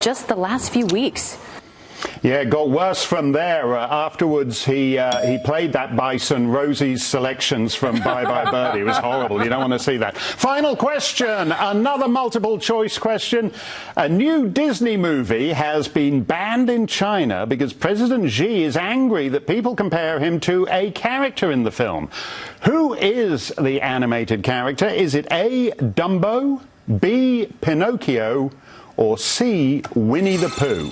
just the last few weeks. Yeah, it got worse from there. Afterwards, he played that bison, Rosie's selections from Bye Bye Birdie. It was horrible. You don't want to see that. Final question, another multiple choice question. A new Disney movie has been banned in China because President Xi is angry that people compare him to a character in the film. Who is the animated character? Is it A, Dumbo, B, Pinocchio, or C, Winnie the Pooh?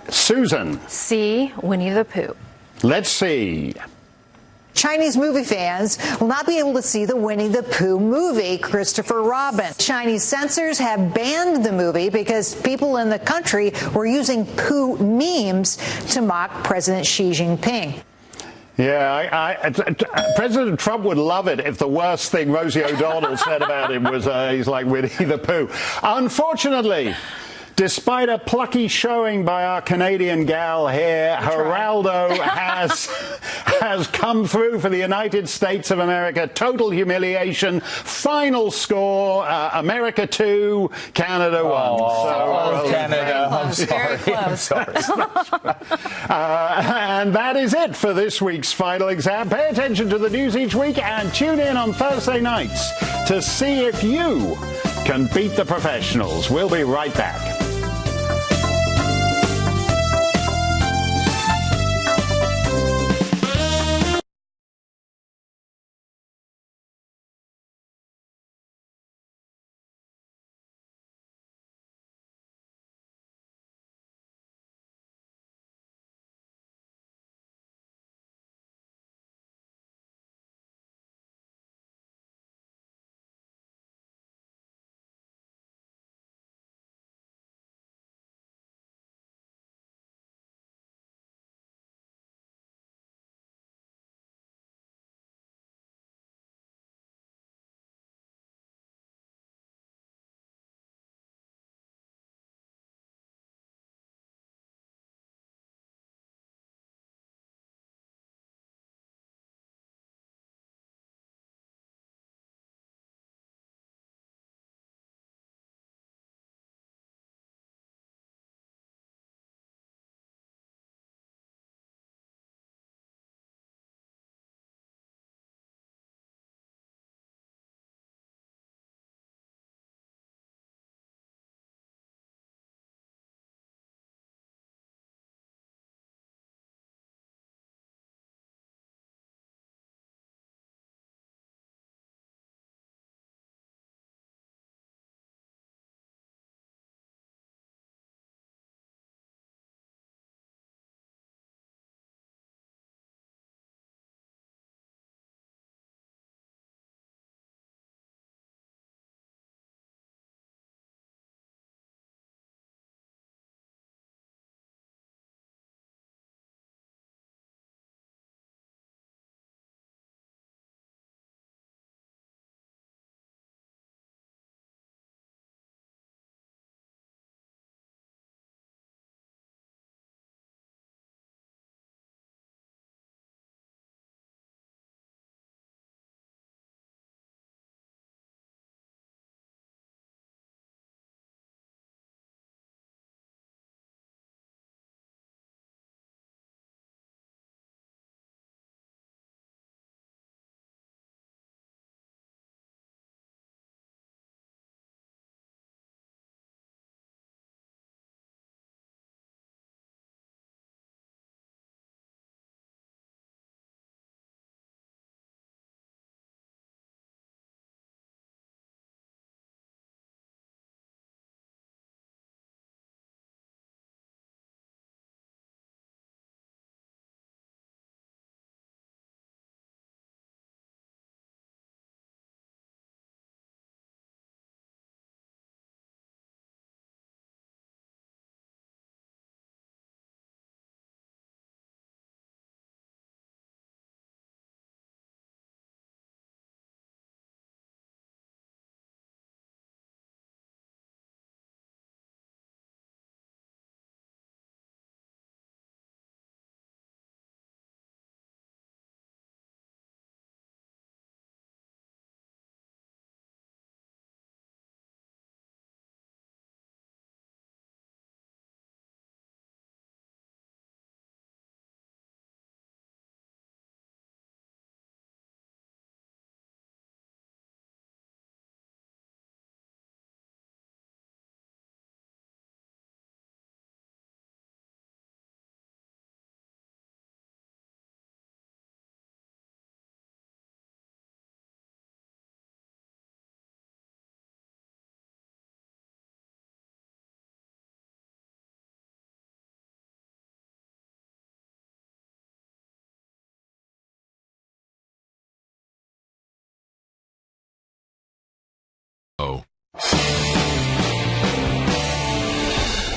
Susan. C, Winnie the Pooh. Let's see. Chinese movie fans will not be able to see the Winnie the Pooh movie, Christopher Robin. Chinese censors have banned the movie because people in the country were using Pooh memes to mock President Xi Jinping. Yeah, President Trump would love it if the worst thing Rosie O'Donnell said about him was he's like Winnie the Pooh. Unfortunately, despite a plucky showing by our Canadian gal here, Geraldo has come through for the United States of America. Total humiliation. Final score, America 2, Canada 1. So Canada. I'm sorry. Very close. And that is it for this week's Final Exam. Pay attention to the news each week and tune in on Thursday nights to see if you can beat the professionals. We'll be right back.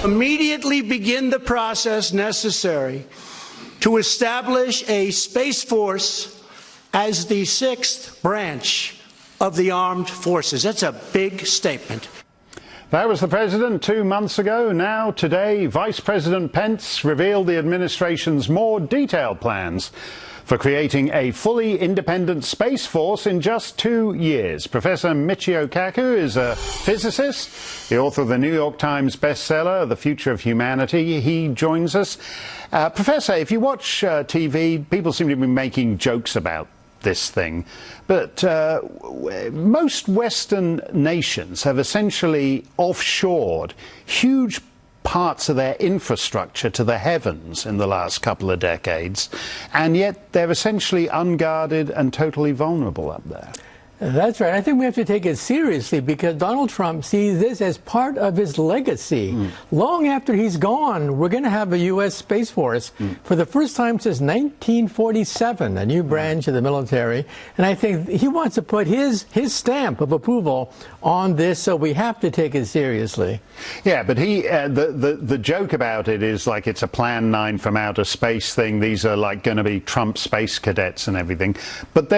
Immediately begin the process necessary to establish a Space Force as the sixth branch of the armed forces. That's a big statement. That was the president 2 months ago. Now, today, Vice President Pence revealed the administration's more detailed plans for creating a fully independent Space Force in just 2 years. Professor Michio Kaku is a physicist, the author of the New York Times bestseller, The Future of Humanity. He joins us. Professor, if you watch TV, people seem to be making jokes about this thing, but most Western nations have essentially offshored huge parts of their infrastructure to the heavens in the last couple of decades, and yet they're essentially unguarded and totally vulnerable up there. That's right. I think we have to take it seriously because Donald Trump sees this as part of his legacy. Long after he's gone, we're going to have a U.S. Space Force for the first time since 1947, a new branch of the military. And I think he wants to put his stamp of approval on this, so we have to take it seriously. Yeah, but the joke about it is like it's a Plan 9 from outer space thing. These are like going to be Trump space cadets and everything. But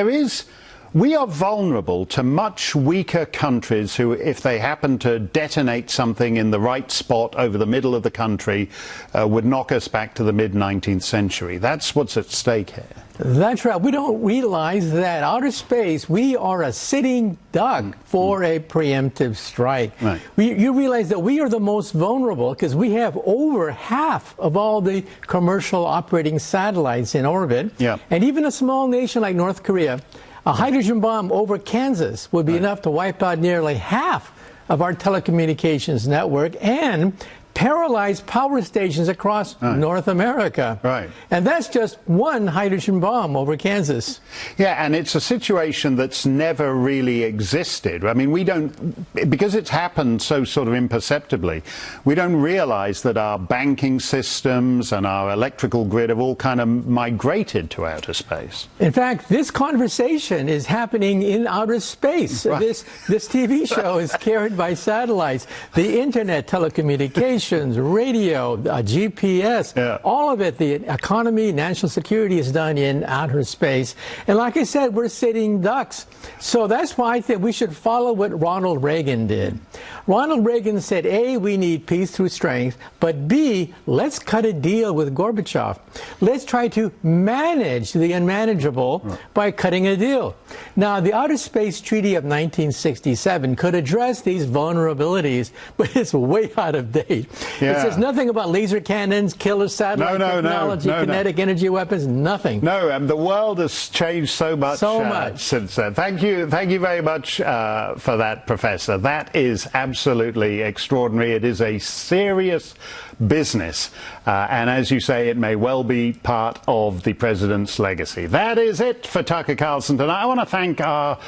we are vulnerable to much weaker countries who, if they happen to detonate something in the right spot over the middle of the country, would knock us back to the mid-19th century. That's what's at stake here. That's right. We don't realize that outer space, we are a sitting duck for a preemptive strike. Right. You realize that we are the most vulnerable because we have over half of all the commercial operating satellites in orbit. Yeah. And even a small nation like North Korea, a hydrogen bomb over Kansas would be enough to wipe out nearly half of our telecommunications network and paralyze power stations across North America. Right. And that's just one hydrogen bomb over Kansas. Yeah, and it's a situation that's never really existed. I mean, we don't, because it's happened so sort of imperceptibly, we don't realize that our banking systems and our electrical grid have all kind of migrated to outer space. In fact, this conversation is happening in outer space. Right. This TV show is carried by satellites. The internet, telecommunications, radio, GPS, all of it, the economy, national security is done in outer space. And like I said, we're sitting ducks. So that's why I think we should follow what Ronald Reagan did. Ronald Reagan said, A, we need peace through strength, but B, let's cut a deal with Gorbachev. Let's try to manage the unmanageable by cutting a deal. Now, the Outer Space Treaty of 1967 could address these vulnerabilities, but it's way out of date. Yeah. It says nothing about laser cannons, killer satellite technology, kinetic energy weapons, nothing. No, the world has changed so much since then. Thank you very much for that, Professor. That is absolutely extraordinary. It is a serious business, and as you say, it may well be part of the president's legacy. That is it for Tucker Carlson tonight. I want to thank our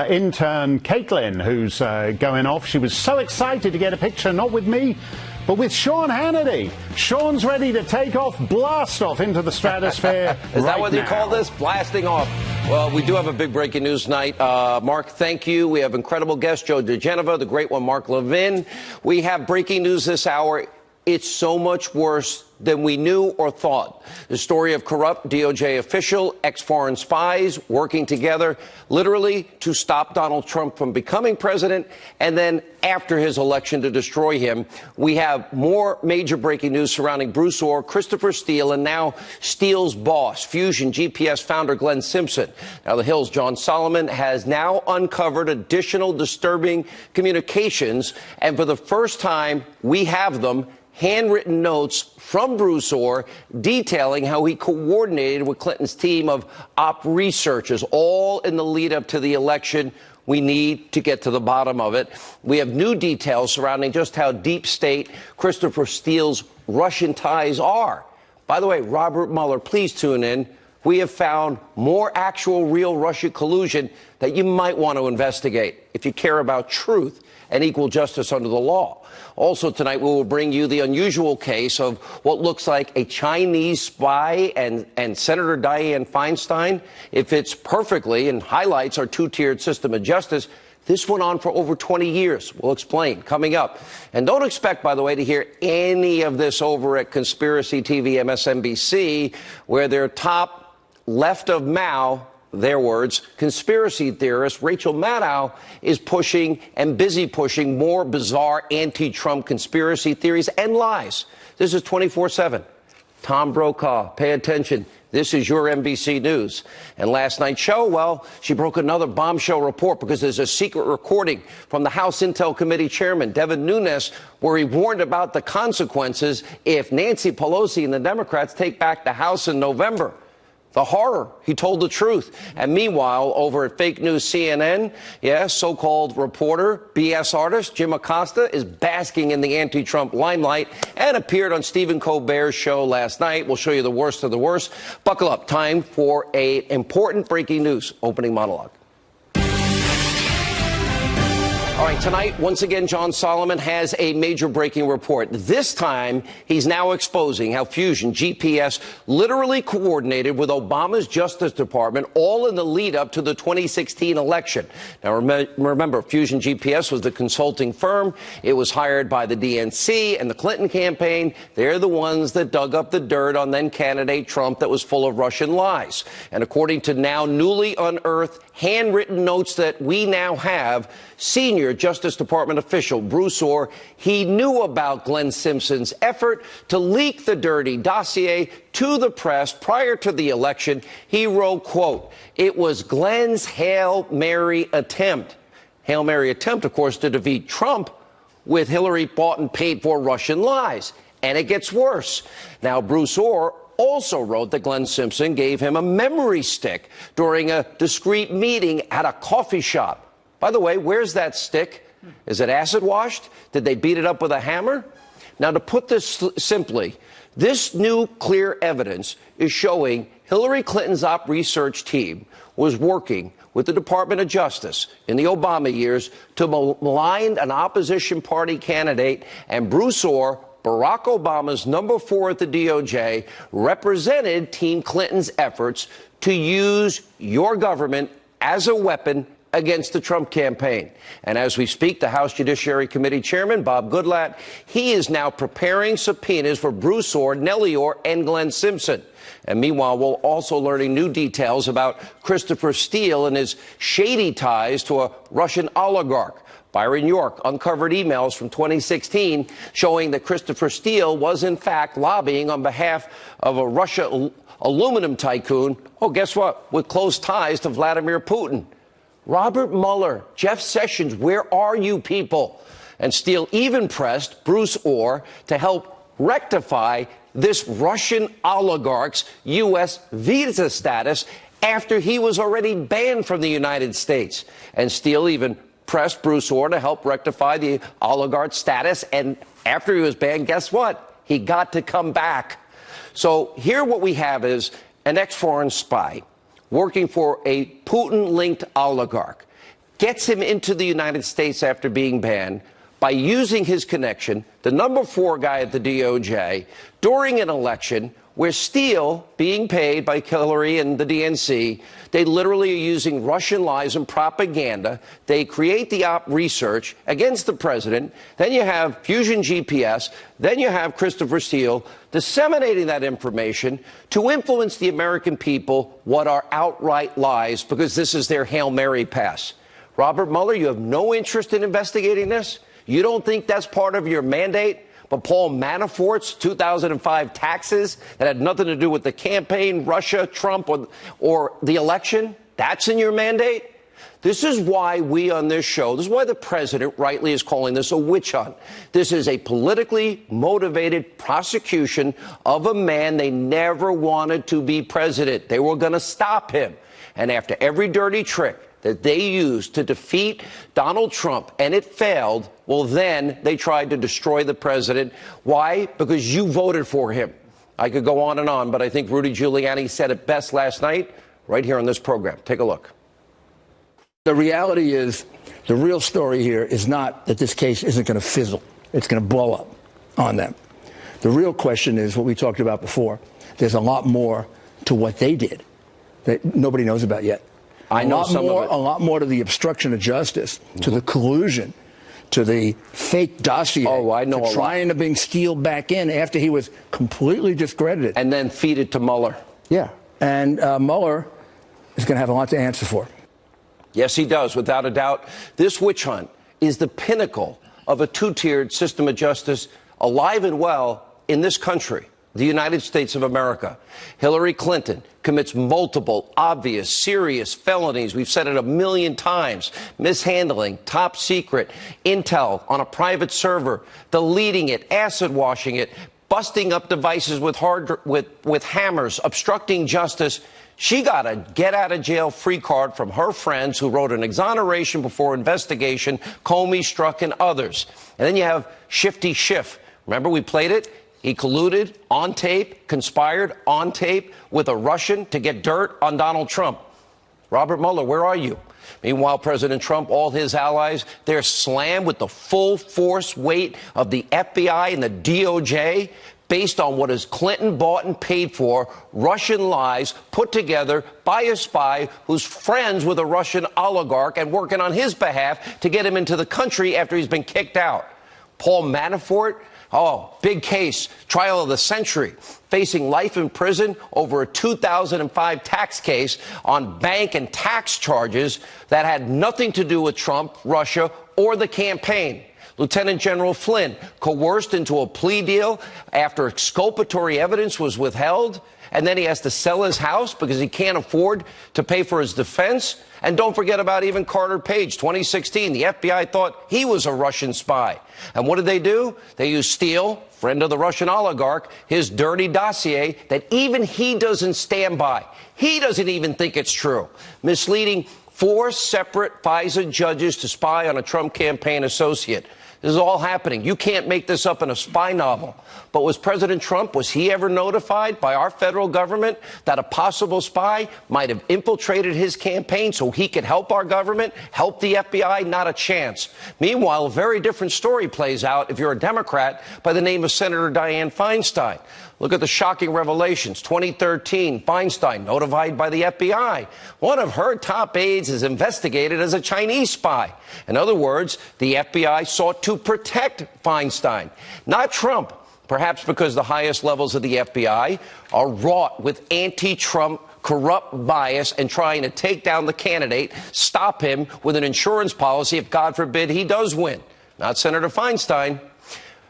intern, Caitlin, who's going off. She was so excited to get a picture, not with me, but with Sean Hannity. Sean's ready to take off, blast off into the stratosphere. Is that what you call this? Blasting off. Well, we do have a big breaking news tonight. Mark, thank you. We have incredible guest Joe DeGenova, the great one, Mark Levin. We have breaking news this hour. It's so much worse than we knew or thought. The story of corrupt DOJ official, ex-foreign spies working together literally to stop Donald Trump from becoming president, and then after his election to destroy him. We have more major breaking news surrounding Bruce Ohr, Christopher Steele, and now Steele's boss, Fusion GPS founder Glenn Simpson. Now, The Hill's John Solomon has now uncovered additional disturbing communications, and for the first time, we have them, handwritten notes from Bruce Ohr detailing how he coordinated with Clinton's team of op researchers, all in the lead up to the election. We need to get to the bottom of it. We have new details surrounding just how deep state Christopher Steele's Russian ties are. By the way, Robert Mueller, please tune in. We have found more actual real Russia collusion that you might want to investigate if you care about truth and equal justice under the law. Also tonight, we will bring you the unusual case of what looks like a Chinese spy and Senator Dianne Feinstein. It fits perfectly and highlights our two-tiered system of justice. This went on for over 20 years. We'll explain coming up. And don't expect, by the way, to hear any of this over at Conspiracy TV MSNBC, where their top left of Mao, their words, conspiracy theorist Rachel Maddow is pushing and busy pushing more bizarre anti-Trump conspiracy theories and lies. This is 24/7. Tom Brokaw, pay attention. This is your NBC News. And last night's show, well, she broke another bombshell report because there's a secret recording from the House Intel Committee Chairman, Devin Nunes, where he warned about the consequences if Nancy Pelosi and the Democrats take back the House in November. The horror. He told the truth. And meanwhile, over at Fake News CNN, so-called reporter, BS artist Jim Acosta is basking in the anti-Trump limelight and appeared on Stephen Colbert's show last night. We'll show you the worst of the worst. Buckle up. Time for an important breaking news opening monologue. All right, tonight, once again, John Solomon has a major breaking report. This time, he's now exposing how Fusion GPS literally coordinated with Obama's Justice Department, all in the lead up to the 2016 election. Now, remember, Fusion GPS was the consulting firm. It was hired by the DNC and the Clinton campaign. They're the ones that dug up the dirt on then candidate Trump that was full of Russian lies. And according to now newly unearthed handwritten notes that we now have, senior Justice Department official Bruce Ohr, he knew about Glenn Simpson's effort to leak the dirty dossier to the press prior to the election. He wrote, quote, "It was Glenn's Hail Mary attempt." Hail Mary attempt, of course, to defeat Trump with Hillary bought and paid for Russian lies. And it gets worse. Now, Bruce Ohr also wrote that Glenn Simpson gave him a memory stick during a discreet meeting at a coffee shop. By the way, where's that stick? Is it acid washed? Did they beat it up with a hammer? Now, to put this simply, this new clear evidence is showing Hillary Clinton's op research team was working with the Department of Justice in the Obama years to malign an opposition party candidate, and Bruce Ohr, Barack Obama's number 4 at the DOJ, represented Team Clinton's efforts to use your government as a weapon against the Trump campaign. And as we speak, the House Judiciary Committee Chairman, Bob Goodlatte, he is now preparing subpoenas for Bruce Ohr, Nellie Ohr, and Glenn Simpson. And meanwhile, we're also learning new details about Christopher Steele and his shady ties to a Russian oligarch. Byron York uncovered emails from 2016 showing that Christopher Steele was, in fact, lobbying on behalf of a Russia aluminum tycoon, guess what, with close ties to Vladimir Putin. Robert Mueller, Jeff Sessions, where are you people? And Steele even pressed Bruce Ohr to help rectify this Russian oligarch's U.S. visa status after he was already banned from the United States. And Steele even pressed Bruce Ohr to help rectify the oligarch status. And after he was banned, guess what? He got to come back. So here what we have is an ex-foreign spy working for a Putin-linked oligarch, gets him into the United States after being banned by using his connection, the number 4 guy at the DOJ, during an election where Steele, being paid by Hillary and the DNC, they literally are using Russian lies and propaganda. They create the op research against the president. Then you have Fusion GPS. Then you have Christopher Steele disseminating that information to influence the American people what are outright lies, because this is their Hail Mary pass. Robert Mueller, you have no interest in investigating this? You don't think that's part of your mandate? But Paul Manafort's 2005 taxes that had nothing to do with the campaign, Russia, Trump, or the election, that's in your mandate? This is why we on this show, this is why the president rightly is calling this a witch hunt. This is a politically motivated prosecution of a man they never wanted to be president. They were going to stop him. And after every dirty trick that they used to defeat Donald Trump, and it failed, well, then they tried to destroy the president. Why? Because you voted for him. I could go on and on, but I think Rudy Giuliani said it best last night right here on this program. Take a look. The reality is, the real story here is not that this case isn't going to fizzle. It's going to blow up on them. The real question is what we talked about before. There's a lot more to what they did that nobody knows about yet. I know some of it. A lot more to the obstruction of justice, to the collusion, to the fake dossier. Oh, I know. To trying to bring Steele back in after he was completely discredited. And then feed it to Mueller. Yeah. And Mueller is going to have a lot to answer for. Yes, he does, without a doubt. This witch hunt is the pinnacle of a two-tiered system of justice alive and well in this country, the United States of America. Hillary Clinton commits multiple, obvious, serious felonies. We've said it a million times. Mishandling, top secret, intel on a private server, deleting it, acid washing it, busting up devices with hammers, obstructing justice. She got a get-out-of-jail-free card from her friends who wrote an exoneration before investigation, Comey, Strzok, and others. And then you have Shifty Schiff. Remember, we played it? He colluded on tape, conspired on tape with a Russian to get dirt on Donald Trump. Robert Mueller, where are you? Meanwhile, President Trump, all his allies, they're slammed with the full force weight of the FBI and the DOJ based on what is Clinton bought and paid for, Russian lies put together by a spy who's friends with a Russian oligarch and working on his behalf to get him into the country after he's been kicked out. Paul Manafort, oh, big case, trial of the century, facing life in prison over a 2005 tax case on bank and tax charges that had nothing to do with Trump, Russia, or the campaign. Lieutenant General Flynn coerced into a plea deal after exculpatory evidence was withheld, and then he has to sell his house because he can't afford to pay for his defense. And don't forget about even Carter Page, 2016. The FBI thought he was a Russian spy. And what did they do? They used Steele, friend of the Russian oligarch, his dirty dossier that even he doesn't stand by. He doesn't even think it's true. Misleading 4 separate FISA judges to spy on a Trump campaign associate. This is all happening. You can't make this up in a spy novel. But was President Trump, was he ever notified by our federal government that a possible spy might have infiltrated his campaign so he could help our government, help the FBI? Not a chance. Meanwhile, a very different story plays out if you're a Democrat by the name of Senator Dianne Feinstein. Look at the shocking revelations. 2013, Feinstein notified by the FBI. One of her top aides is investigated as a Chinese spy. In other words, the FBI sought to protect Feinstein, not Trump, perhaps because the highest levels of the FBI are wrought with anti-Trump corrupt bias and trying to take down the candidate, stop him with an insurance policy if, God forbid, he does win. Not Senator Feinstein.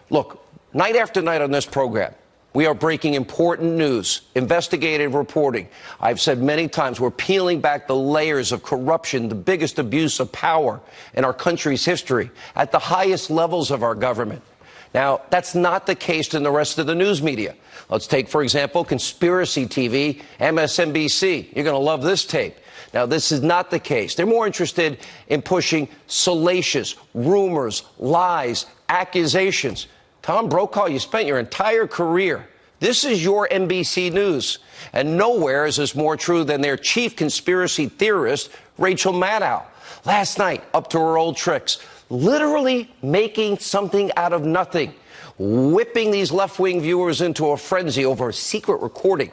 Look, night after night on this program, we are breaking important news, investigative reporting. I've said many times we're peeling back the layers of corruption, the biggest abuse of power in our country's history at the highest levels of our government. Now, that's not the case in the rest of the news media. Let's take, for example, Conspiracy TV, MSNBC. You're going to love this tape. Now, this is not the case. They're more interested in pushing salacious rumors, lies, accusations. Tom Brokaw, you spent your entire career. This is your NBC News. And nowhere is this more true than their chief conspiracy theorist, Rachel Maddow. Last night, up to her old tricks, literally making something out of nothing, whipping these left-wing viewers into a frenzy over a secret recording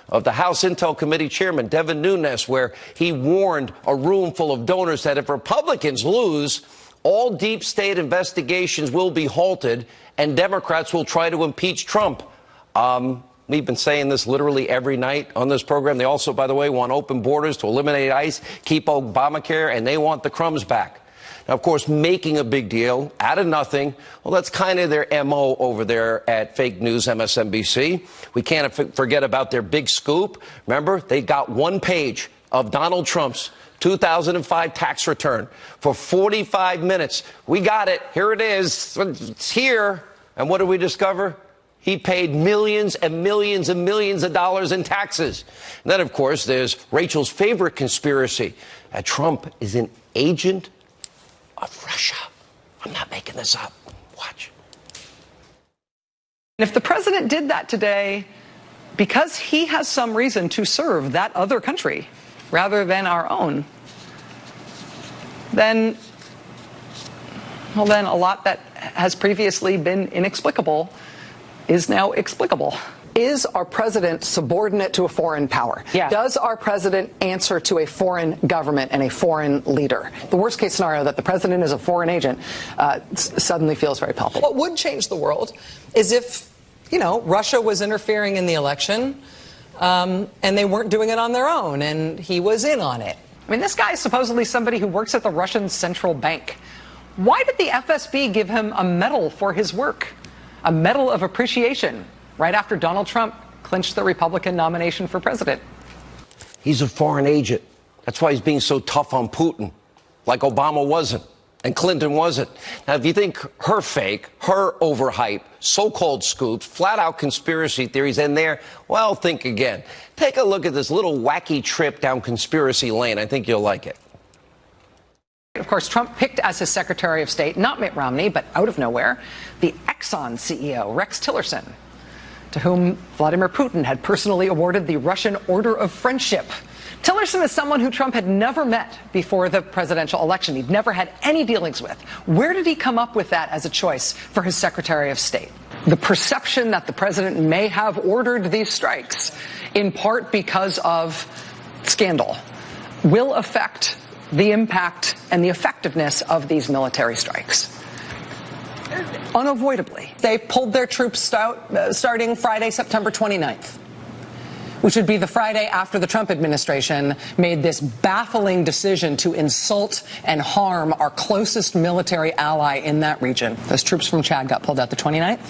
of the House Intel Committee Chairman, Devin Nunes, where he warned a room full of donors that if Republicans lose, all deep state investigations will be halted and Democrats will try to impeach Trump. We've been saying this literally every night on this program. They also, by the way, want open borders to eliminate ICE, keep Obamacare, and they want the crumbs back. Now, of course, making a big deal out of nothing, well, that's kind of their M.O. over there at fake news MSNBC. We can't forget about their big scoop. Remember, they got one page of Donald Trump's 2005 tax return for 45 minutes. We got it. Here it is. It's here. And what did we discover? He paid millions and millions and millions of dollars in taxes. And then, of course, there's Rachel's favorite conspiracy, that Trump is an agent of Russia. I'm not making this up. Watch. If the president did that today because he has some reason to serve that other country rather than our own, then a lot that has previously been inexplicable is now explicable. Is our president subordinate to a foreign power? Yeah. Does our president answer to a foreign government and a foreign leader? The worst case scenario that the president is a foreign agent suddenly feels very palpable. What would change the world is if, Russia was interfering in the election and they weren't doing it on their own and he was in on it. I mean, this guy is supposedly somebody who works at the Russian central bank. Why did the FSB give him a medal for his work? A medal of appreciation right after Donald Trump clinched the Republican nomination for president. He's a foreign agent. That's why he's being so tough on Putin, like Obama wasn't and Clinton wasn't. Now, if you think her fake, her overhype, so-called scoops, flat-out conspiracy theories in there, well, think again. Take a look at this little wacky trip down conspiracy lane. I think you'll like it. Of course, Trump picked as his Secretary of State, not Mitt Romney, but out of nowhere, the Exxon CEO, Rex Tillerson, to whom Vladimir Putin had personally awarded the Russian Order of Friendship. Tillerson is someone who Trump had never met before the presidential election. He'd never had any dealings with. Where did he come up with that as a choice for his Secretary of State? The perception that the president may have ordered these strikes, in part because of scandal, will affect the impact and the effectiveness of these military strikes. Unavoidably. They pulled their troops starting Friday, September 29th. Which would be the Friday after the Trump administration made this baffling decision to insult and harm our closest military ally in that region. Those troops from Chad got pulled out the 29th.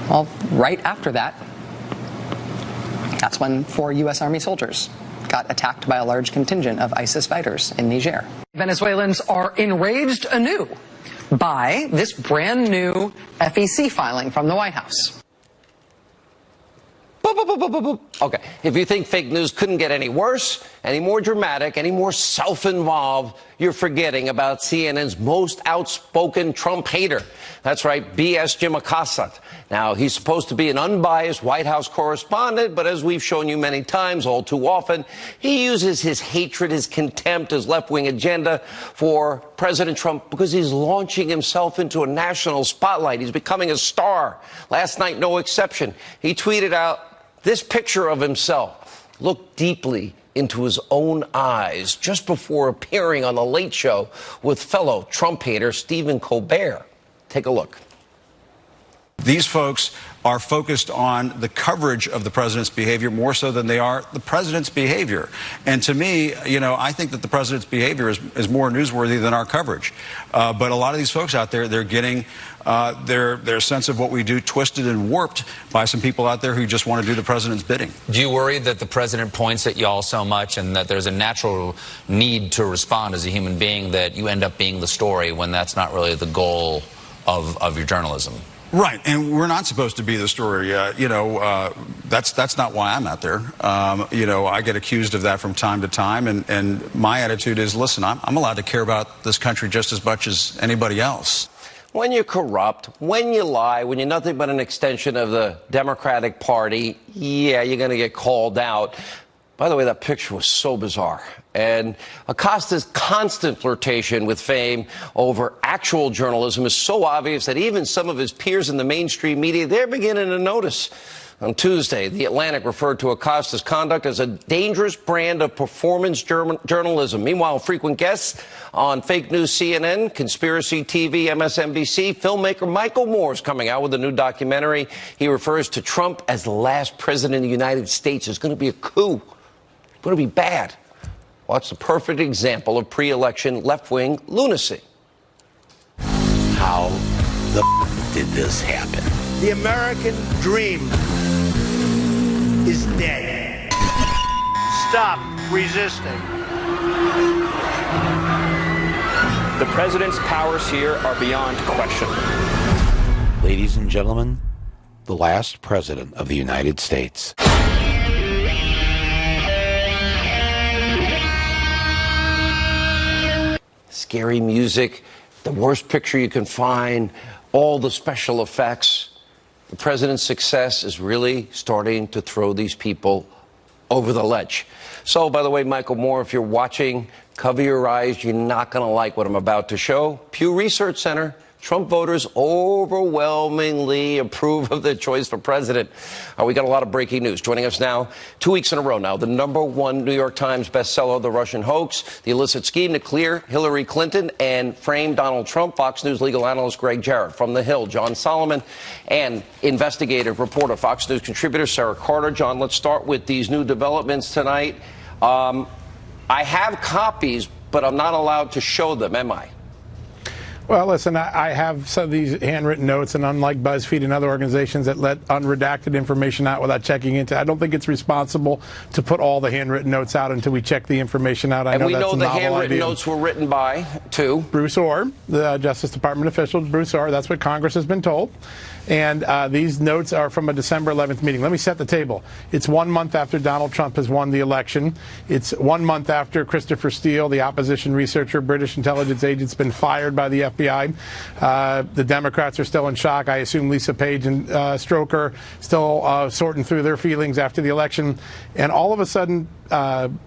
Well, right after that, that's when 4 U.S. Army soldiers got attacked by a large contingent of ISIS fighters in Niger. Venezuelans are enraged anew by this brand new FEC filing from the White House. Okay, if you think fake news couldn't get any worse, any more dramatic, any more self-involved, you're forgetting about CNN's most outspoken Trump hater. That's right, B.S. Jim Acosta. Now, he's supposed to be an unbiased White House correspondent, but as we've shown you many times, all too often, he uses his hatred, his contempt, his left-wing agenda for President Trump because he's launching himself into a national spotlight. He's becoming a star. Last night, no exception. He tweeted out this picture of himself. Look deeply into his own eyes just before appearing on The Late Show with fellow Trump hater Stephen Colbert. Take a look. These folks are focused on the coverage of the president's behavior more so than they are the president's behavior. And to me, I think that the president's behavior is more newsworthy than our coverage. But a lot of these folks out there, they're getting their sense of what we do twisted and warped by some people out there who just want to do the president's bidding. Do you worry that the president points at y'all so much and that there's a natural need to respond as a human being that you end up being the story when that's not really the goal of your journalism? Right, and we're not supposed to be the story. That's not why I'm out there. I get accused of that from time to time, and my attitude is, listen, I'm allowed to care about this country just as much as anybody else. When you're corrupt, when you lie, when you're nothing but an extension of the Democratic Party, yeah, you're going to get called out. By the way, that picture was so bizarre. And Acosta's constant flirtation with fame over actual journalism is so obvious that even some of his peers in the mainstream media, they're beginning to notice. On Tuesday, The Atlantic referred to Acosta's conduct as a dangerous brand of performance journalism. Meanwhile, frequent guests on fake news CNN, conspiracy TV, MSNBC, filmmaker Michael Moore is coming out with a new documentary. He refers to Trump as the last president of the United States. It's going to be a coup. It's going to be bad. Well, it's the perfect example of pre-election left-wing lunacy. How the did this happen? The American dream is dead. Stop resisting. The president's powers here are beyond question. Ladies and gentlemen, the last president of the United States. Scary music, the worst picture you can find, all the special effects. The president's success is really starting to throw these people over the ledge. So, by the way, Michael Moore, if you're watching, cover your eyes. You're not going to like what I'm about to show. Pew Research Center Trump voters overwhelmingly approve of their choice for president. We got a lot of breaking news. Joining us now, 2 weeks in a row now, the #1 New York Times bestseller, The Russian Hoax, the illicit scheme to clear Hillary Clinton and frame Donald Trump, Fox News legal analyst Greg Jarrett. From the Hill, John Solomon, and investigative reporter, Fox News contributor Sarah Carter. John, let's start with these new developments tonight. I have copies, but I'm not allowed to show them, am I? Well, listen, I have some of these handwritten notes, and unlike BuzzFeed and other organizations that let unredacted information out without checking into, I don't think it's responsible to put all the handwritten notes out until we check the information out. I know that's a novel idea. And we know the handwritten notes were written by, too? Bruce Ohr, the Justice Department official, Bruce Ohr. That's what Congress has been told. And these notes are from a December 11th meeting. Let me set the table. It's 1 month after Donald Trump has won the election. It's 1 month after Christopher Steele, the opposition researcher, British intelligence agent, has been fired by the FBI. The Democrats are still in shock. I assume Lisa Page and Stroker still sorting through their feelings after the election. And all of a sudden,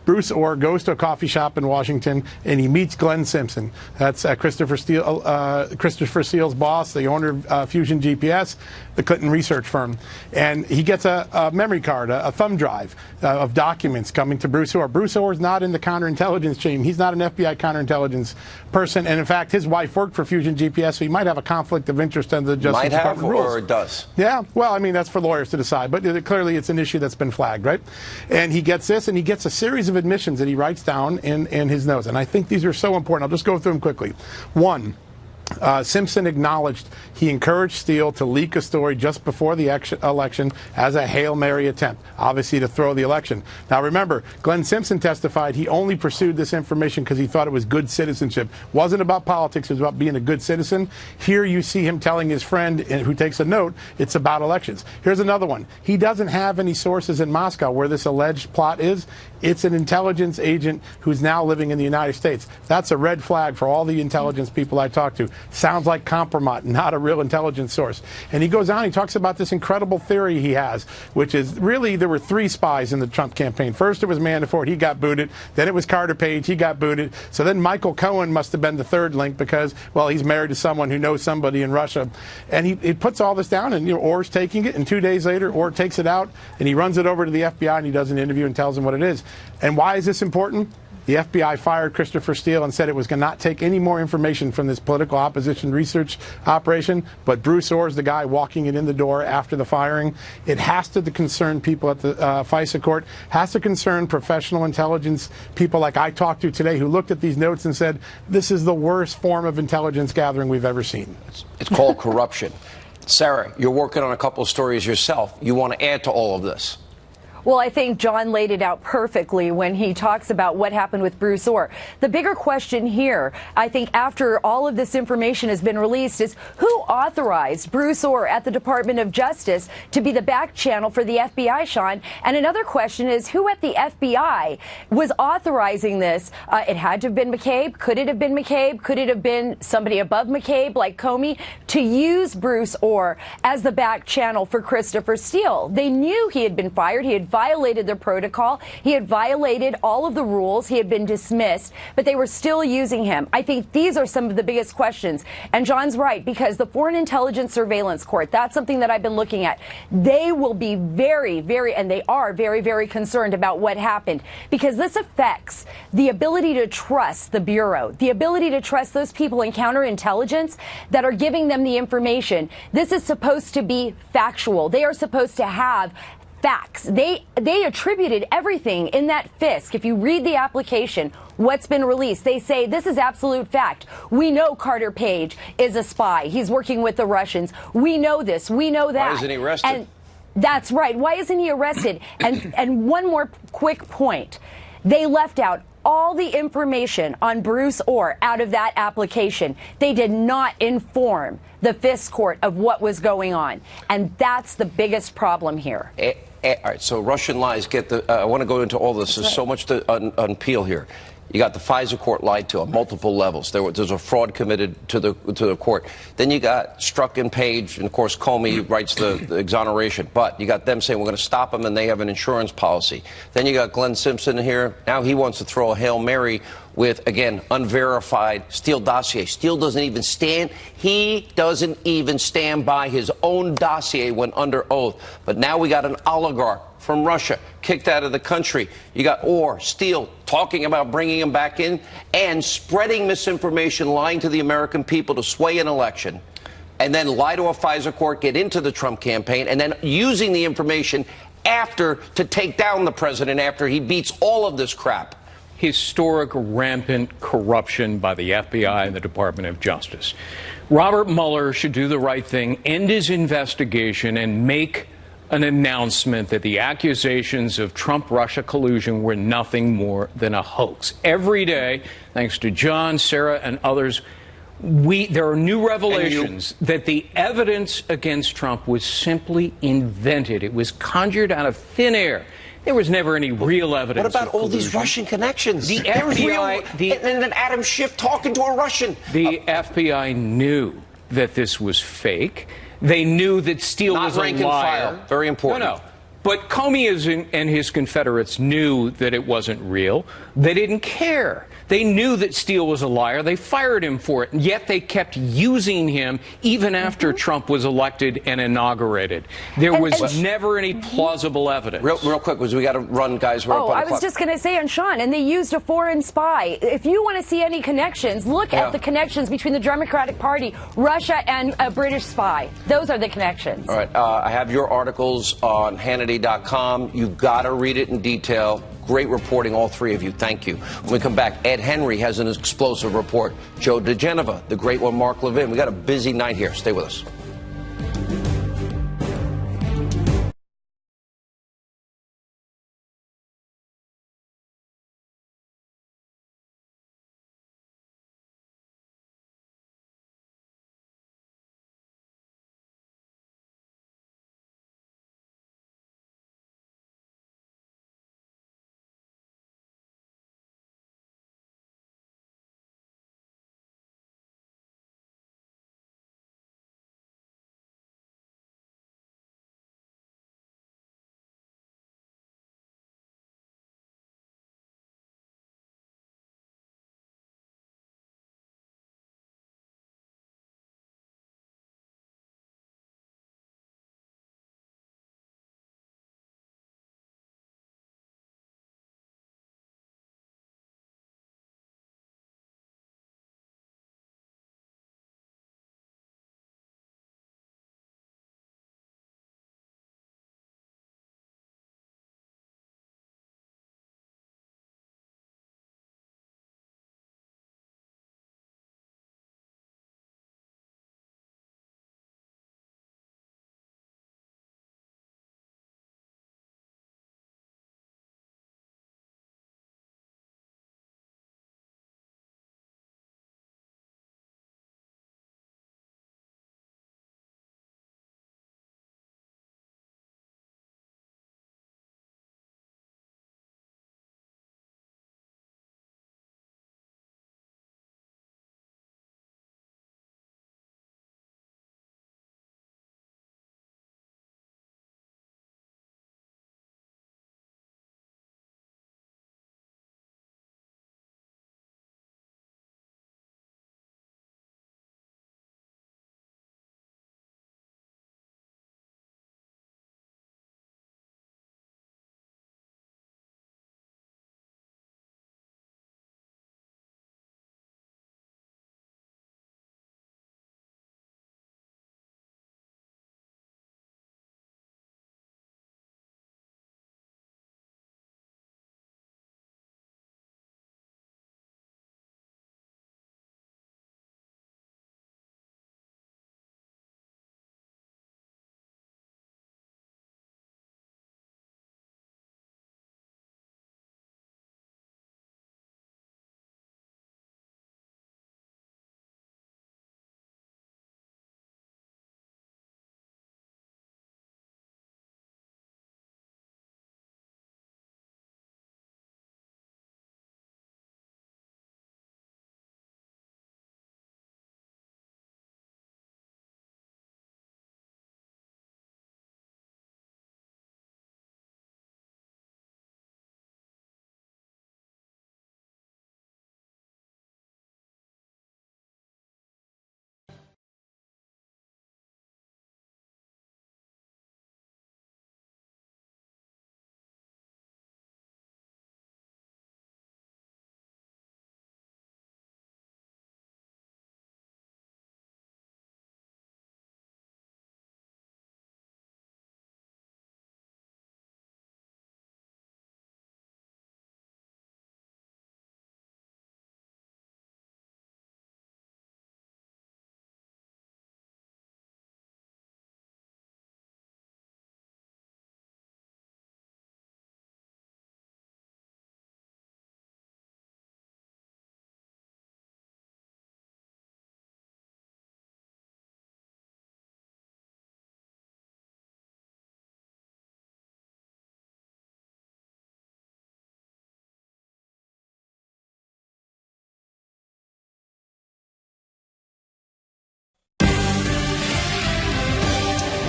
Bruce Ohr goes to a coffee shop in Washington and he meets Glenn Simpson. That's Christopher Steele's boss, the owner of Fusion GPS, the Clinton research firm. And he gets a memory card, a thumb drive of documents coming to Bruce Ohr. Bruce Ohr is not in the counterintelligence team. He's not an FBI counterintelligence person. And in fact, his wife worked for Fusion GPS, so he might have a conflict of interest under the Justice Department rules. Or it does? Yeah, well, I mean, that's for lawyers to decide. But clearly it's an issue that's been flagged, right? And he gets this, and he gets a series of admissions that he writes down in his notes. And I think these are so important. I'll just go through them quickly. One, Simpson acknowledged he encouraged Steele to leak a story just before the election as a Hail Mary attempt, obviously to throw the election. Now remember, Glenn Simpson testified he only pursued this information because he thought it was good citizenship. It wasn't about politics, it was about being a good citizen. Here you see him telling his friend who takes a note, it's about elections. Here's another one. He doesn't have any sources in Moscow where this alleged plot is. It's an intelligence agent who's now living in the United States. That's a red flag for all the intelligence people I talk to. Sounds like compromise, not a real intelligence source. And he goes on, he talks about this incredible theory he has, which is really there were 3 spies in the Trump campaign. First it was Manafort, he got booted. Then it was Carter Page, he got booted. So then Michael Cohen must have been the third link because, well, he's married to someone who knows somebody in Russia. And he puts all this down, and Ohr's taking it, and 2 days later, Ohr takes it out, and he runs it over to the FBI, and he does an interview and tells them what it is. And why is this important? The FBI fired Christopher Steele and said it was going to not take any more information from this political opposition research operation, but Bruce Ohr is the guy walking it in the door after the firing. It has to concern people at the FISA court, has to concern professional intelligence people like I talked to today who looked at these notes and said, this is the worst form of intelligence gathering we've ever seen. It's called corruption. Sarah, you're working on a couple of stories yourself. You want to add to all of this? Well, I think John laid it out perfectly when he talks about what happened with Bruce Ohr. The bigger question here, I think, after all of this information has been released, is who authorized Bruce Ohr at the Department of Justice to be the back channel for the FBI, Sean? And another question is who at the FBI was authorizing this? It had to have been McCabe. Could it have been McCabe? Could it have been somebody above McCabe like Comey to use Bruce Ohr as the back channel for Christopher Steele? They knew he had been fired. He had violated their protocol. He had violated all of the rules. He had been dismissed, but they were still using him. I think these are some of the biggest questions. And John's right, because the Foreign Intelligence Surveillance Court, that's something that I've been looking at. They will be very, and they are very, very concerned about what happened, because this affects the ability to trust the Bureau, the ability to trust those people in counterintelligence that are giving them the information. This is supposed to be factual. They are supposed to have facts. They attributed everything in that FISC. If you read the application, what's been released, they say this is absolute fact. We know Carter Page is a spy. He's working with the Russians. We know this. We know that. Why isn't he arrested? And that's right. Why isn't he arrested? And one more quick point. They left out all the information on Bruce Ohr out of that application. They did not inform the FISC court of what was going on. And that's the biggest problem here. All right, so Russian lies get the... I want to go into all this. There's so much to unpeel here. You got the Pfizer court lied to on multiple levels. There's a fraud committed to the court. Then you got Strzok and Page, and of course Comey writes the exoneration. But you got them saying we're going to stop them, and they have an insurance policy. Then you got Glenn Simpson here. Now he wants to throw a Hail Mary with, again, unverified Steele dossier. Steele doesn't even stand. He doesn't even stand by his own dossier when under oath. But now we got an oligarch from Russia kicked out of the country. You got Steele talking about bringing him back in and spreading misinformation, lying to the American people to sway an election, and then lie to a Pfizer court, get into the Trump campaign, and then using the information after to take down the president after he beats all of this crap. Historic, rampant corruption by the FBI and the Department of Justice. Robert Mueller should do the right thing, end his investigation, and make an announcement that the accusations of Trump-Russia collusion were nothing more than a hoax. Every day, thanks to John, Sarah, and others, there are new revelations that the evidence against Trump was simply invented. It was conjured out of thin air. There was never any real evidence. What about all these Russian connections? The FBI, and then Adam Schiff talking to a Russian. The FBI knew that this was fake. They knew that Steele was a liar. Not rank and file. Very important. No. But Comey and his Confederates knew that it wasn't real. They didn't care. They knew that Steele was a liar. They fired him for it. And yet they kept using him even after Trump was elected and inaugurated. There was never any plausible evidence. Real quick, because we got to run, guys. We're up on the I was clock. just going to say on Sean, and they used a foreign spy. If you want to see any connections, look at the connections between the Democratic Party, Russia, and a British spy. Those are the connections. All right. I have your articles on Hannity.com. You've got to read it in detail. Great reporting, all three of you. Thank you. When we come back, Ed Henry has an explosive report. Joe DeGenova, the great one, Mark Levin. We got a busy night here. Stay with us.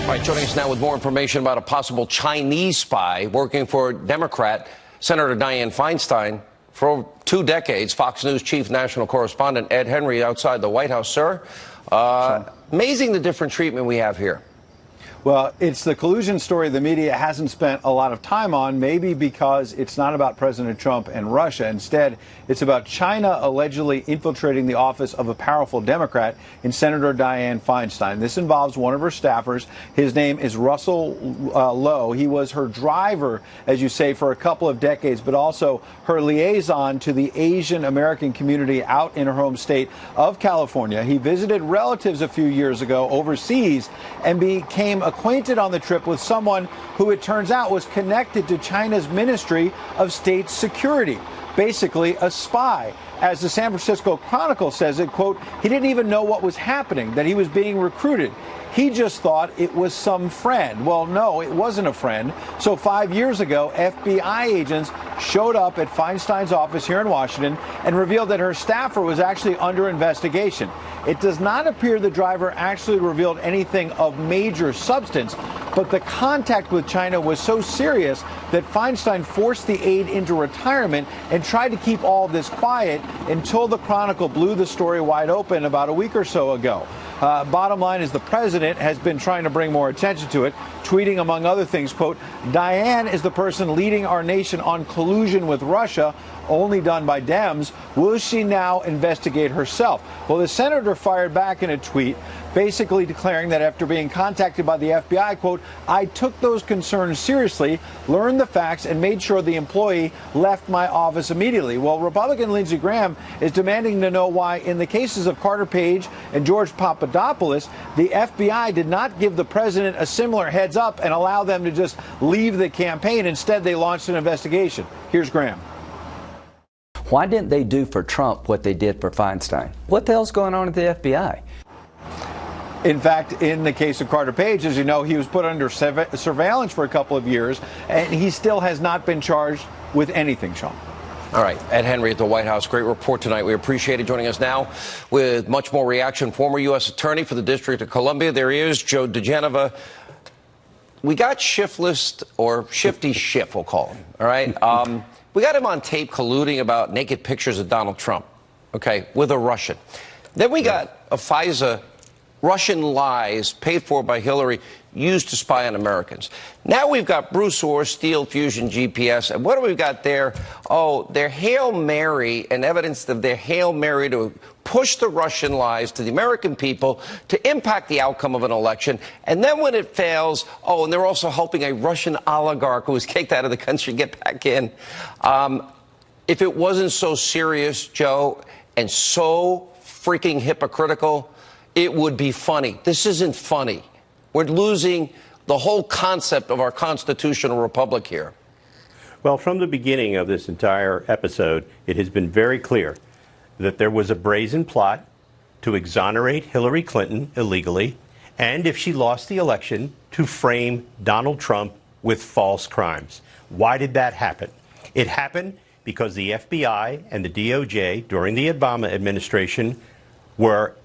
All right, joining us now with more information about a possible Chinese spy working for Democrat Senator Dianne Feinstein. For 2 decades, Fox News chief national correspondent Ed Henry outside the White House. Sir, amazing the different treatment we have here. Well, it's the collusion story the media hasn't spent a lot of time on, maybe because it's not about President Trump and Russia. Instead, it's about China allegedly infiltrating the office of a powerful Democrat in Senator Dianne Feinstein. This involves one of her staffers. His name is Russell Lowe. He was her driver, as you say, for a couple of decades, but also her liaison to the Asian American community out in her home state of California. He visited relatives a few years ago overseas and became acquainted on the trip with someone who, it turns out, was connected to China's Ministry of State Security, basically a spy. As the San Francisco Chronicle says it, quote, he didn't even know what was happening, that he was being recruited. He just thought it was some friend. Well, no, it wasn't a friend. So 5 years ago, FBI agents showed up at Feinstein's office here in Washington and revealed that her staffer was actually under investigation. It does not appear the driver actually revealed anything of major substance, but the contact with China was so serious that Feinstein forced the aide into retirement and tried to keep all of this quiet until the Chronicle blew the story wide open about a week or so ago. Bottom line is the president has been trying to bring more attention to it, tweeting, among other things, quote, Dianne is the person leading our nation on collusion with Russia, only done by Dems. Will she now investigate herself? Well, the senator fired back in a tweet, basically declaring that after being contacted by the FBI, quote, I took those concerns seriously, learned the facts, and made sure the employee left my office immediately. Well, Republican Lindsey Graham is demanding to know why, in the cases of Carter Page and George Papadopoulos, the FBI did not give the president a similar heads up and allow them to just leave the campaign. Instead, they launched an investigation. Here's Graham. Why didn't they do for Trump what they did for Feinstein? What the hell's going on at the FBI? In fact, in the case of Carter Page, as you know, he was put under surveillance for a couple of years, and he still has not been charged with anything, Sean. All right, Ed Henry at the White House. Great report tonight. We appreciate it. Joining us now with much more reaction, former U.S. Attorney for the District of Columbia. There he is, Joe diGenova. We got Shiftless, or Shifty Schiff, we'll call him, all right? We got him on tape colluding about naked pictures of Donald Trump, okay, with a Russian. Then we got a FISA, Russian lies paid for by Hillary, used to spy on Americans. Now we've got Bruce Orr, Steel Fusion GPS. And what do we got there? Oh, their Hail Mary and evidence of their Hail Mary to push the Russian lies to the American people to impact the outcome of an election. And then when it fails, oh, and they're also helping a Russian oligarch who was kicked out of the country get back in. If it wasn't so serious, Joe, and so freaking hypocritical, it would be funny. This isn't funny. We're losing the whole concept of our constitutional republic here. Well, from the beginning of this entire episode, it has been very clear that there was a brazen plot to exonerate Hillary Clinton illegally, and if she lost the election, to frame Donald Trump with false crimes. Why did that happen? It happened because the FBI and the DOJ during the Obama administration were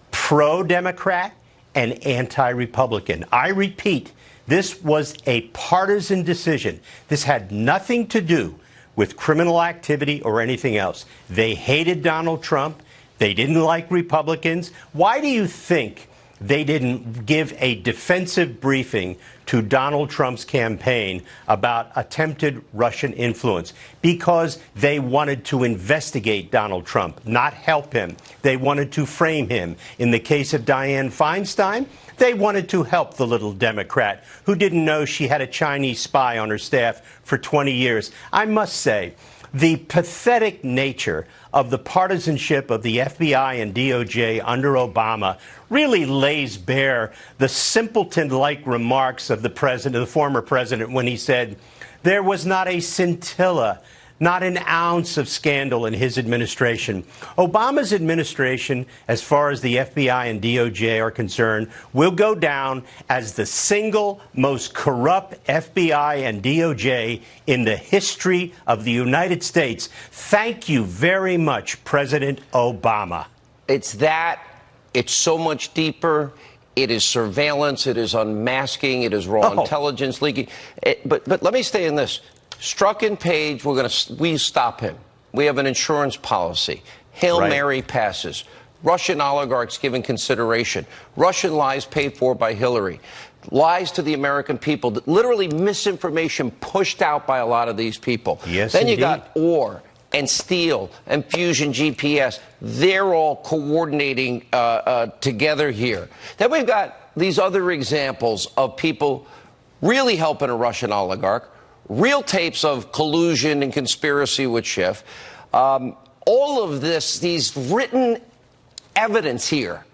pro-Democrat and anti-Republican. I repeat, this was a partisan decision. This had nothing to do with criminal activity or anything else. They hated Donald Trump. They didn't like Republicans. Why do you think they didn't give a defensive briefing to Donald Trump's campaign about attempted Russian influence? Because they wanted to investigate Donald Trump, not help him. They wanted to frame him. In the case of Dianne Feinstein, they wanted to help the little Democrat who didn't know she had a Chinese spy on her staff for 20 years. I must say, the pathetic nature of the partisanship of the FBI and DOJ under Obama really lays bare the simpleton-like remarks of the former president when he said there was not a scintilla, not an ounce of scandal in his administration. Obama's administration, as far as the FBI and DOJ are concerned, will go down as the single most corrupt FBI and DOJ in the history of the United States. Thank you very much, President Obama. It's so much deeper. It is surveillance. It is unmasking. It is raw intelligence leaking. But let me stay in this. Strzok and Page, we stop him. We have an insurance policy. Hail Mary passes. Russian oligarchs given consideration. Russian lies paid for by Hillary. Lies to the American people. Literally misinformation pushed out by a lot of these people. Yes, then indeed. you got Orr and Steele and Fusion GPS. They're all coordinating together here. Then we've got these other examples of people really helping a Russian oligarch. Real tapes of collusion and conspiracy with Schiff. All of this, these written evidence here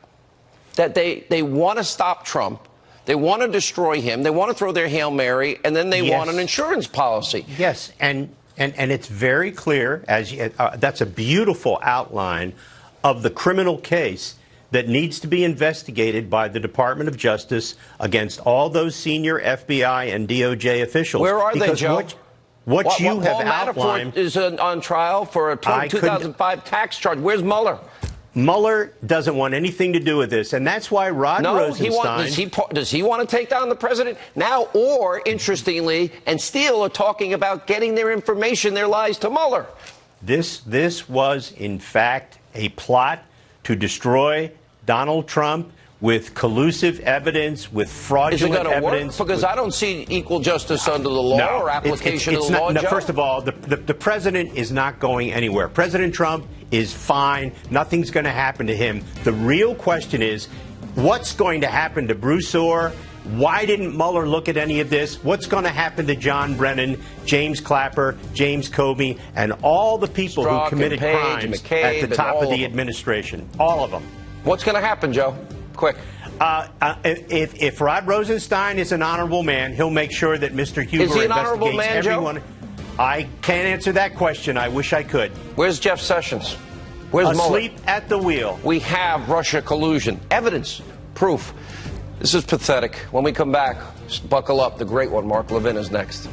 that they want to stop Trump. They want to destroy him. They want to throw their Hail Mary, and then they want an insurance policy. Yes, and it's very clear, that's a beautiful outline of the criminal case that needs to be investigated by the Department of Justice against all those senior FBI and DOJ officials. Where are they, Joe? What you have Paul outlined Manafort is on trial for a 2005 tax charge. Where's Mueller? Mueller doesn't want anything to do with this, and that's why Rod Rosenstein... Does he want to take down the president now? Or, interestingly, and Steele are talking about getting their information, their lies to Mueller. This was, in fact, a plot to destroy Donald Trump with collusive evidence, with fraudulent evidence. Is it going to work? Because I don't see equal justice under the law or application of the law. No, first of all, the president is not going anywhere. President Trump is fine. Nothing's going to happen to him. The real question is, what's going to happen to Bruce Orr? Why didn't Mueller look at any of this? What's going to happen to John Brennan, James Clapper, James Comey, and all the people who committed crimes at the top of the administration? All of them. What's going to happen, Joe? Quick. If Rod Rosenstein is an honorable man, he'll make sure that Mr. Huber Is he an honorable investigates man, everyone. Joe? I can't answer that question. I wish I could. Where's Jeff Sessions? Where's Mueller? Asleep at the wheel. We have Russia collusion. Evidence. Proof. This is pathetic. When we come back, buckle up. The great one, Mark Levin, is next.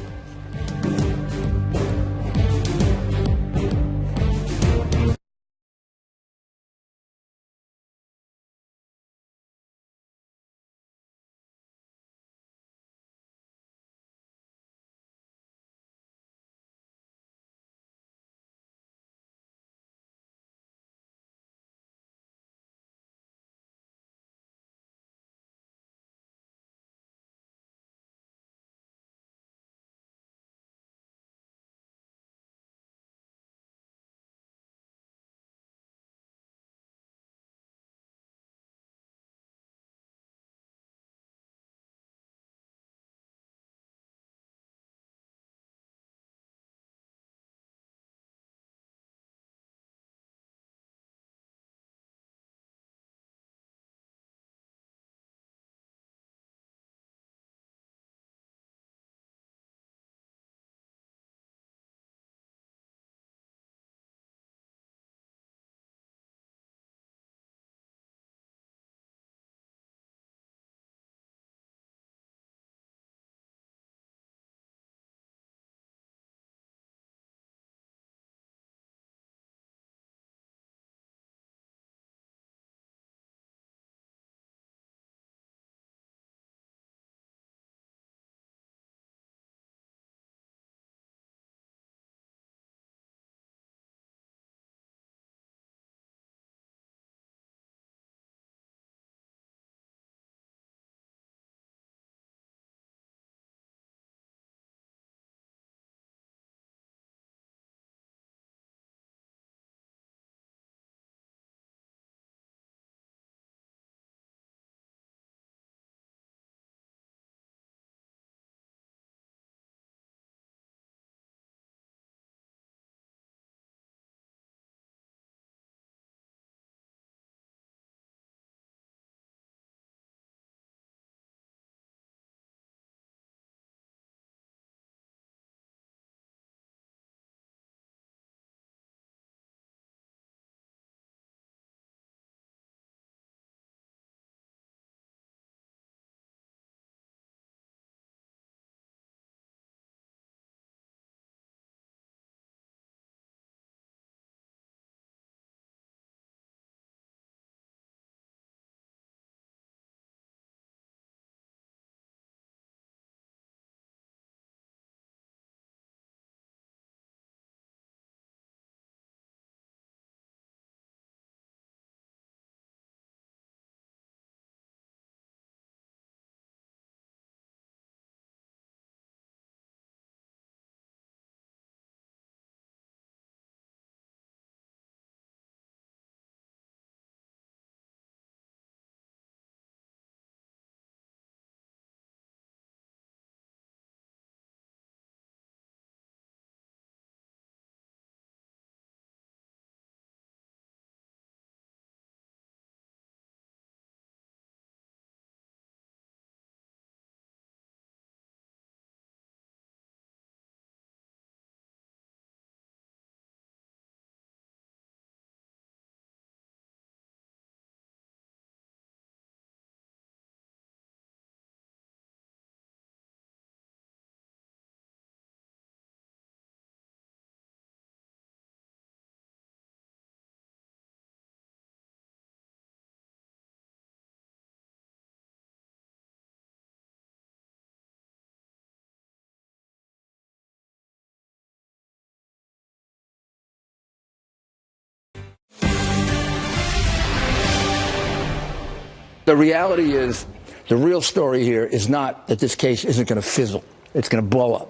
The reality is, the real story here is not that this case isn't going to fizzle. It's going to blow up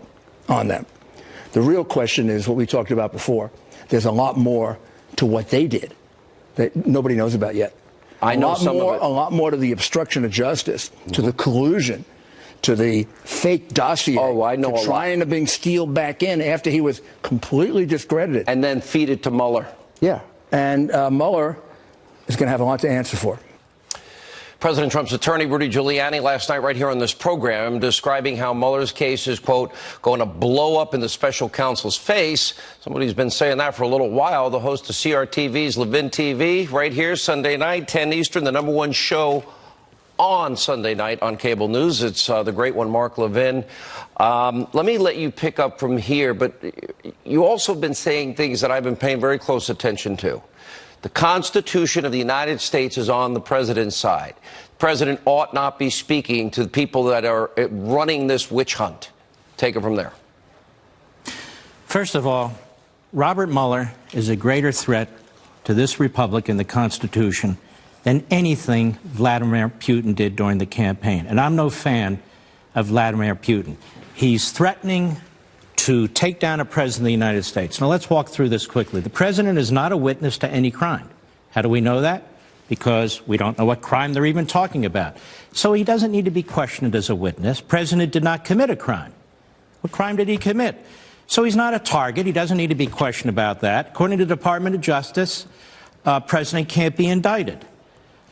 on them. The real question is what we talked about before. There's a lot more to what they did that nobody knows about yet. I know some of it. A lot more to the obstruction of justice, to the collusion, to the fake dossier. Oh, I know a lot. Trying to bring Steele back in after he was completely discredited. And then feed it to Mueller. Yeah. And Mueller is going to have a lot to answer for. President Trump's attorney, Rudy Giuliani, last night right here on this program describing how Mueller's case is, quote, going to blow up in the special counsel's face. Somebody's been saying that for a little while. The host of CRTV's Levin TV right here Sunday night, 10 Eastern, the #1 show on Sunday night on cable news. It's the great one, Mark Levin. Let me let you pick up from here, but you also have been saying things that I've been paying very close attention to. The Constitution of the United States is on the president's side. The president ought not be speaking to the people that are running this witch hunt. Take it from there. First of all, Robert Mueller is a greater threat to this republic and the Constitution than anything Vladimir Putin did during the campaign. And I'm no fan of Vladimir Putin. He's threatening to take down a president of the United States. Now, let's walk through this quickly. The president is not a witness to any crime. How do we know that? Because we don't know what crime they're even talking about. So he doesn't need to be questioned as a witness. President did not commit a crime. What crime did he commit? So he's not a target. He doesn't need to be questioned about that. According to the Department of Justice, a president can't be indicted.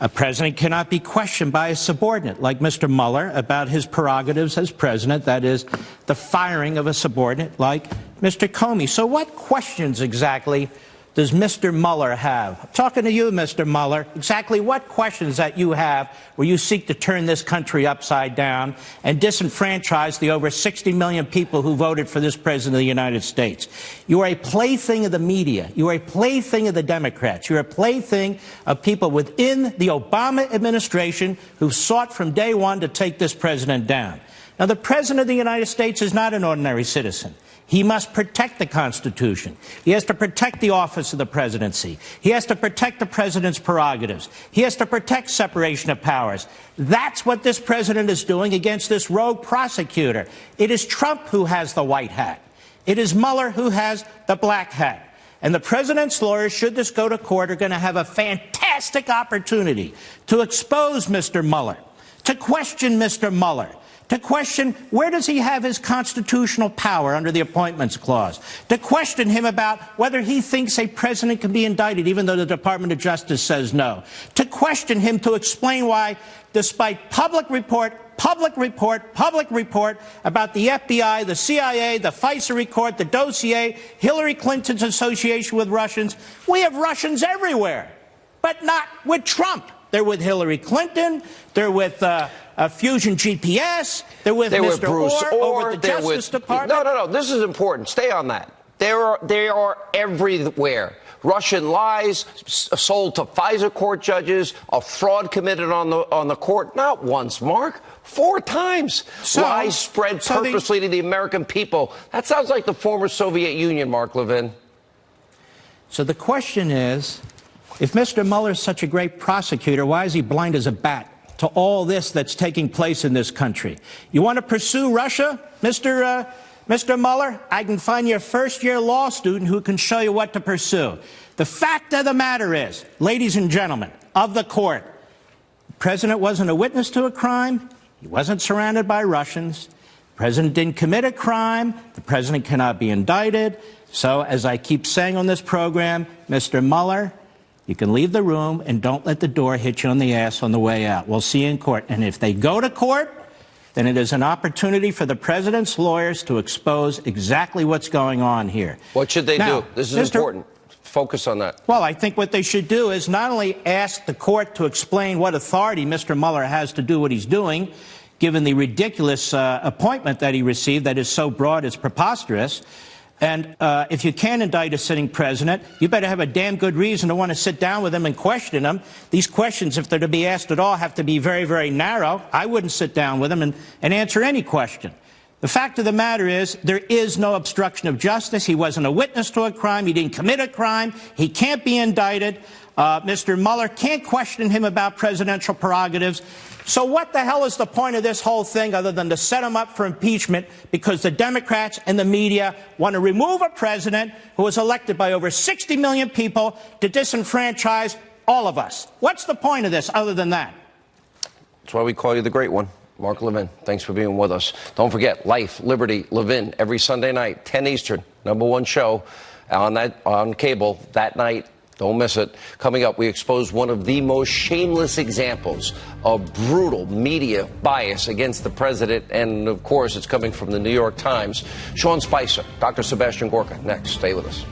A president cannot be questioned by a subordinate like Mr. Mueller about his prerogatives as president, that is, the firing of a subordinate like Mr. Comey. So what questions exactly does Mr. Mueller have? I'm talking to you, Mr. Mueller. Exactly what questions that you have where you seek to turn this country upside down and disenfranchise the over 60 million people who voted for this president of the United States? You are a plaything of the media. You are a plaything of the Democrats. You're a plaything of people within the Obama administration who sought from day one to take this president down. Now, the president of the United States is not an ordinary citizen. He must protect the Constitution. He has to protect the office of the presidency. He has to protect the president's prerogatives. He has to protect separation of powers. That's what this president is doing against this rogue prosecutor. It is Trump who has the white hat. It is Mueller who has the black hat. And the president's lawyers, should this go to court, are going to have a fantastic opportunity to expose Mr. Mueller, to question Mr. Mueller, to question where does he have his constitutional power under the Appointments Clause, to question him about whether he thinks a president can be indicted even though the Department of Justice says no, to question him to explain why, despite public report about the FBI, the CIA, the FISA report, the dossier, Hillary Clinton's association with Russians, we have Russians everywhere, but not with Trump. They're with Hillary Clinton. They're with Fusion GPS. They're with Mr. Bruce Orr over the Justice Department. No. This is important. Stay on that. They are everywhere. Russian lies sold to FISA court judges, a fraud committed on the court. Not once, Mark. 4 times. Lies spread purposely to the American people. That sounds like the former Soviet Union, Mark Levin. So the question is, if Mr. Mueller is such a great prosecutor, why is he blind as a bat to all this that's taking place in this country? You want to pursue Russia, Mr. Mueller? I can find you a first-year law student who can show you what to pursue. The fact of the matter is, ladies and gentlemen of the court, the president wasn't a witness to a crime. He wasn't surrounded by Russians. The president didn't commit a crime. The president cannot be indicted. So, as I keep saying on this program, Mr. Mueller, you can leave the room and don't let the door hit you on the ass on the way out. We'll see you in court. And if they go to court, then it is an opportunity for the president's lawyers to expose exactly what's going on here. What should they do? This is important. Focus on that. Well, I think what they should do is not only ask the court to explain what authority Mr. Mueller has to do what he's doing, given the ridiculous appointment that he received that is so broad it's preposterous. And if you can indict a sitting president, you better have a damn good reason to want to sit down with him and question him. These questions, if they're to be asked at all, have to be very, very narrow. I wouldn't sit down with him and answer any question. The fact of the matter is there is no obstruction of justice. He wasn't a witness to a crime. He didn't commit a crime. He can't be indicted. Mr. Mueller can't question him about presidential prerogatives. So what the hell is the point of this whole thing other than to set him up for impeachment because the Democrats and the media want to remove a president who was elected by over 60 million people to disenfranchise all of us? What's the point of this other than that? That's why we call you the Great One. Mark Levin, thanks for being with us. Don't forget, Life, Liberty, Levin, every Sunday night, 10 Eastern, #1 show on cable that night. Don't miss it. Coming up, we expose one of the most shameless examples of brutal media bias against the president. And, of course, it's coming from the New York Times. Sean Spicer, Dr. Sebastian Gorka, next. Stay with us.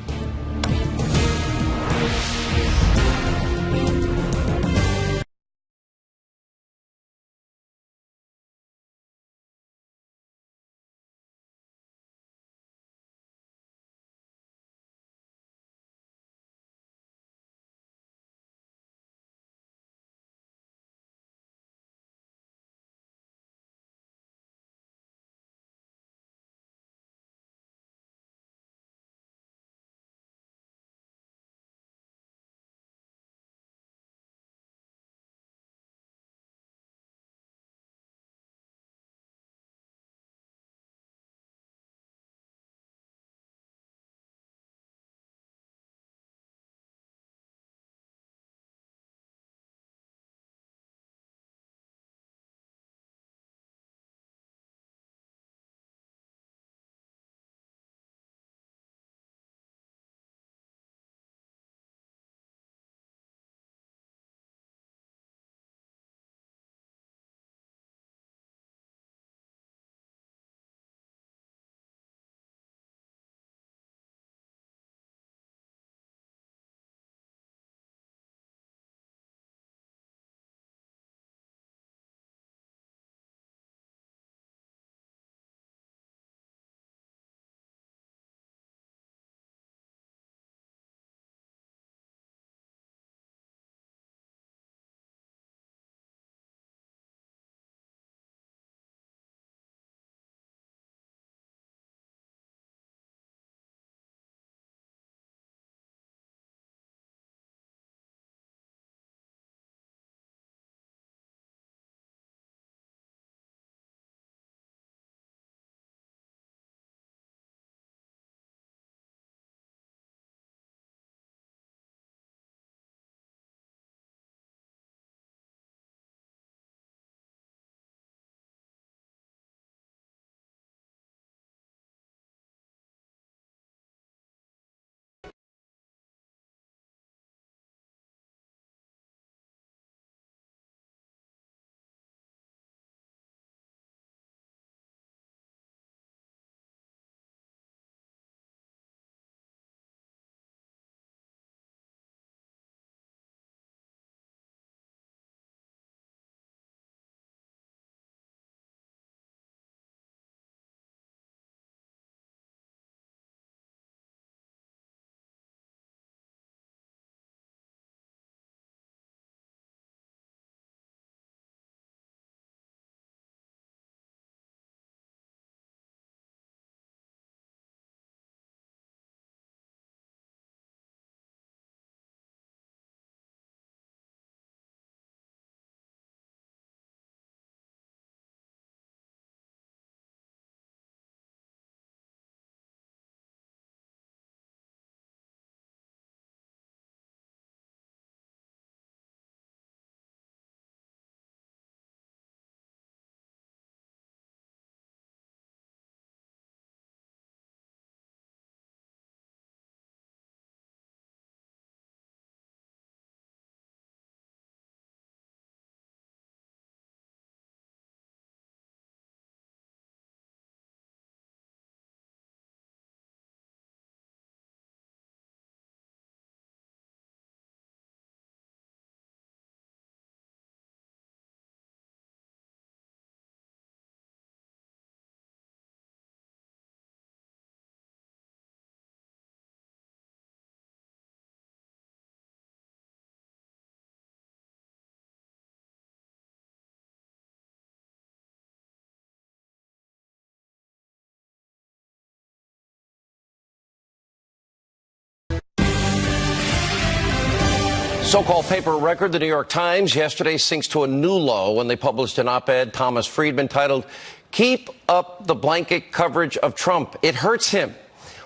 So-called paper record, the New York Times, yesterday sinks to a new low when they published an op-ed, Thomas Friedman, titled, "Keep Up the Blanket Coverage of Trump. It Hurts Him."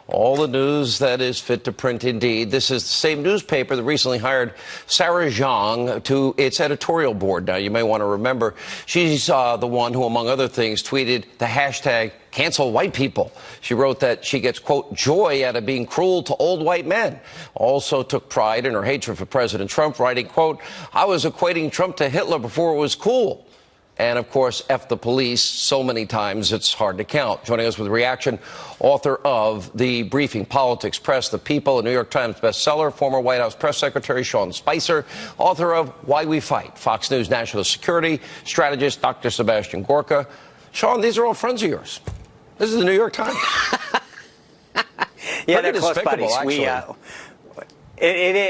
All the news that is fit to print indeed. This is the same newspaper that recently hired Sarah Zhang to its editorial board. Now, you may want to remember, she's the one who, among other things, tweeted the hashtag cancel white people. She wrote that she gets, quote, joy out of being cruel to old white men. Also took pride in her hatred for President Trump, writing, quote, "I was equating Trump to Hitler before it was cool." And, of course, F the police so many times it's hard to count. Joining us with reaction, author of The Briefing, Politics, Press, The People, a New York Times bestseller, former White House press secretary Sean Spicer, author of Why We Fight, Fox News national security strategist Dr. Sebastian Gorka. Sean, these are all friends of yours. This is the New York Times. Yeah, they're close buddies.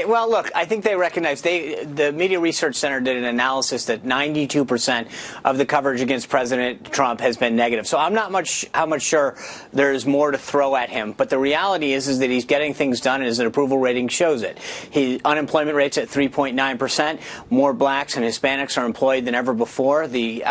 Well, look, I think they recognize the Media Research Center did an analysis that 92% of the coverage against President Trump has been negative. So I'm not how much sure there's more to throw at him. But the reality is that he's getting things done, and his approval rating shows it. Unemployment rate's at 3.9%. More blacks and Hispanics are employed than ever before. The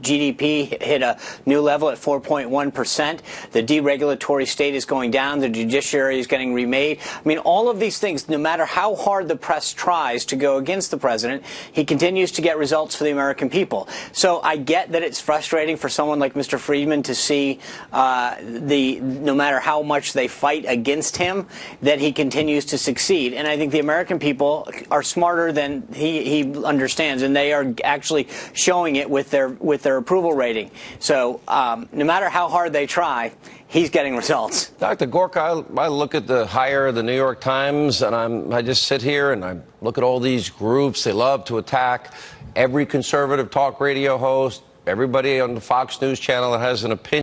GDP hit a new level at 4.1%. The deregulatory state is going down. The judiciary is getting remade. I mean, all of these things, no matter how hard the press tries to go against the president, he continues to get results for the American people. So I get that it's frustrating for someone like Mr. Friedman to see no matter how much they fight against him, that he continues to succeed. And I think the American people are smarter than he understands, and they are actually showing it with their approval rating. So no matter how hard they try, he's getting results. Dr. Gorka, I look at the hire of the New York Times, and I just sit here and I look at all these groups. They love to attack every conservative talk radio host, everybody on the Fox News channel that has an opinion.